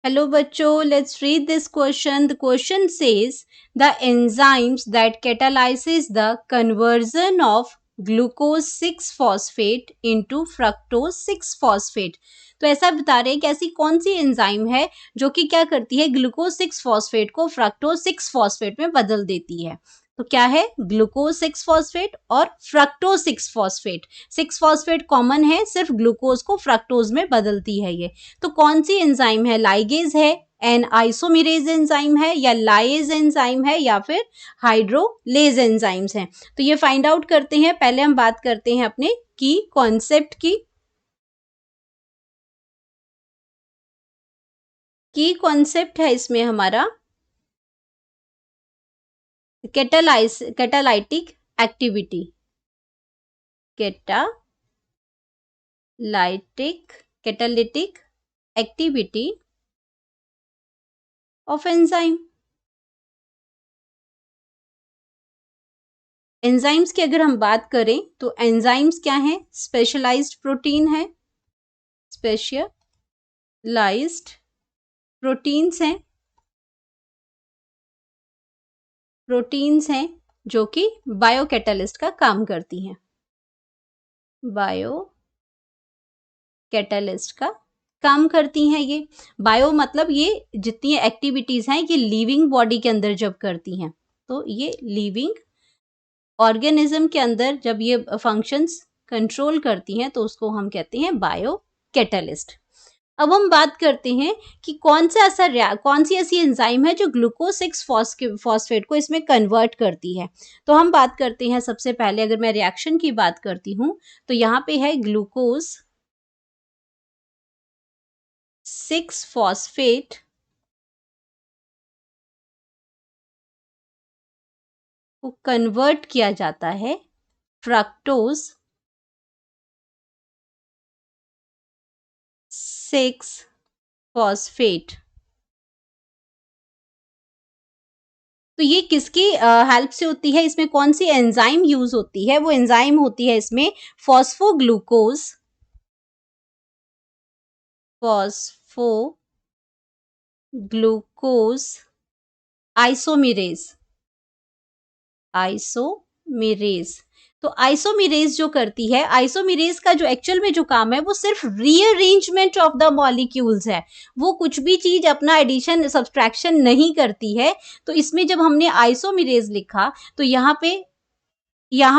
Hello बच्चों, let's read this question. The question says the enzymes that catalyzes the conversion of glucose 6-phosphate into fructose 6-phosphate. तो ऐसा बता रहे हैं कि ऐसी कौन सी एंजाइम है जो कि क्या करती है, ग्लूकोज 6-फॉस्फेट को फ्रक्टोज 6-फॉस्फेट में बदल देती है. तो क्या है, ग्लूकोज 6-फॉस्फेट और फ्रक्टोज 6-फॉस्फेट. 6-फॉस्फेट कॉमन है, सिर्फ ग्लूकोज को फ्रक्टोज में बदलती है ये. तो कौन सी एंजाइम है, लाइगेज है, एन आइसोमेरेज एंजाइम है, या लाइज एंजाइम है, या फिर हाइड्रोलेज एंजाइम्स हैं. तो ये फाइंड आउट करते हैं. पहले हम बात करते हैं अपने की कॉन्सेप्ट की. कॉन्सेप्ट है इसमें हमारा catalytic activity. Catalytic activity of enzyme. Enzymes की अगर हम बात करें तो एंजाइम्स क्या हैं, स्पेशलाइज्ड प्रोटीन है, स्पेशलाइज्ड प्रोटीन्स हैं जो कि बायोकैटालिस्ट का काम करती हैं. बायोकैटालिस्ट का काम करती हैं ये. बायो मतलब ये जितनी एक्टिविटीज हैं ये लिविंग बॉडी के अंदर जब करती हैं, तो ये लिविंग ऑर्गेनिज्म के अंदर जब ये फंक्शंस कंट्रोल करती हैं तो उसको हम कहते हैं बायोकैटालिस्ट. अब हम बात करते हैं कि कौन सी ऐसी एंजाइम है जो ग्लूकोज 6-फॉस्फेट को इसमें कन्वर्ट करती है. तो हम बात करते हैं सबसे पहले, अगर मैं रिएक्शन की बात करती हूँ तो यहाँ पे है ग्लूकोज 6-फॉस्फेट को कन्वर्ट किया जाता है फ्रक्टोज 6-फॉस्फेट. तो ये किसकी हेल्प से होती है, इसमें कौन सी एंजाइम यूज होती है, वो एंजाइम होती है इसमें फॉस्फोग्लूकोज आइसोमेरेज. तो आइसोमेरेज जो करती है, आइसोमेरेज का जो एक्चुअल में जो काम है वो सिर्फ रीअरेंजमेंट ऑफ द मॉलिक्यूल्स है. वो कुछ भी चीज अपना एडिशन सब्सट्रैक्शन नहीं करती है. तो इसमें जब हमने आइसोमेरेज लिखा तो यहाँ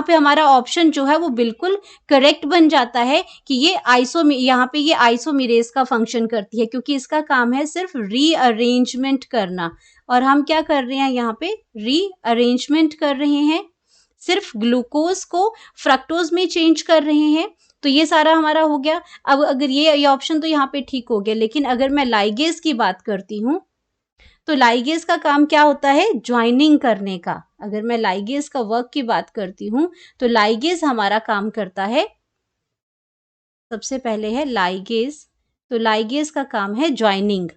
पे हमारा ऑप्शन जो है वो बिल्कुल करेक्ट बन जाता है कि ये आइसोमेरेज का फंक्शन करती है, क्योंकि इसका काम है सिर्फ रीअरेंजमेंट करना. और हम क्या कर रहे हैं, यहाँ पे रीअरेंजमेंट कर रहे हैं, सिर्फ ग्लूकोज को फ्रक्टोज में चेंज कर रहे हैं. तो ये सारा हमारा हो गया. अब अगर ये ऑप्शन तो यहाँ पे ठीक हो गया, लेकिन अगर मैं लाइगेज की बात करती हूँ तो लाइगेज का काम क्या होता है, ज्वाइनिंग करने का. अगर मैं लाइगेज का वर्क की बात करती हूँ तो लाइगेज हमारा काम करता है, सबसे पहले है लाइगेज. तो लाइगेज का काम है ज्वाइनिंग.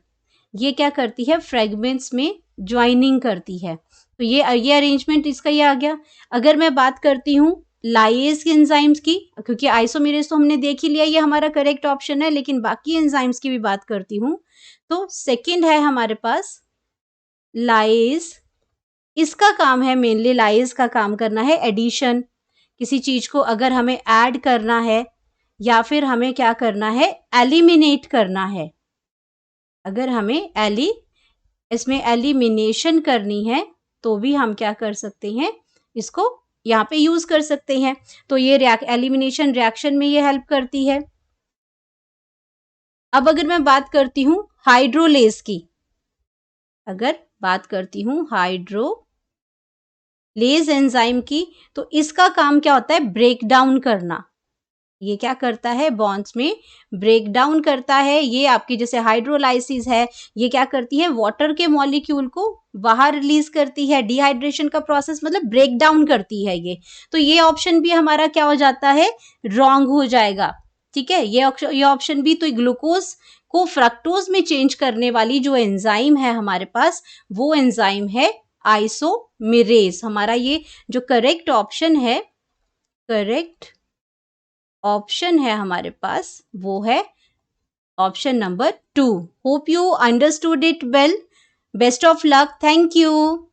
ये क्या करती है, फ्रेगमेंट्स में ज्वाइनिंग करती है. तो ये अरेंजमेंट इसका ये आ गया. अगर मैं बात करती हूँ लाइएज के एंजाइम्स की, क्योंकि आइसोमेरेज तो हमने देख ही लिया, ये हमारा करेक्ट ऑप्शन है, लेकिन बाकी एंजाइम्स की भी बात करती हूँ तो सेकंड है हमारे पास लाइज. इसका काम है मेनली, लाइज का काम करना है एडिशन. किसी चीज को अगर हमें ऐड करना है या फिर हमें क्या करना है, एलिमिनेट करना है. अगर हमें इसमें एलिमिनेशन करनी है तो भी हम क्या कर सकते हैं, इसको यहाँ पे यूज कर सकते हैं. तो ये एलिमिनेशन रिएक्शन में ये हेल्प करती है. अब अगर मैं बात करती हूँ हाइड्रोलेज की, अगर बात करती हूँ हाइड्रोलेज एंजाइम की, तो इसका काम क्या होता है, ब्रेक डाउन करना. ये क्या करता है, बॉन्ड्स में ब्रेक डाउन करता है. ये आपकी जैसे हाइड्रोलाइसिस है, ये क्या करती है, वाटर के मॉलिक्यूल को बाहर रिलीज करती है. डिहाइड्रेशन का प्रोसेस मतलब ब्रेक डाउन करती है ये. तो ये ऑप्शन भी हमारा क्या हो जाता है, रॉन्ग हो जाएगा. ठीक है, ये ऑप्शन भी. तो ग्लूकोज को फ्रक्टोज में चेंज करने वाली जो एंजाइम है हमारे पास, वो एंजाइम है आइसोमेरेज. हमारा ये जो करेक्ट ऑप्शन है हमारे पास, वो है Option number 2. Hope you understood it well. Best of luck. Thank you.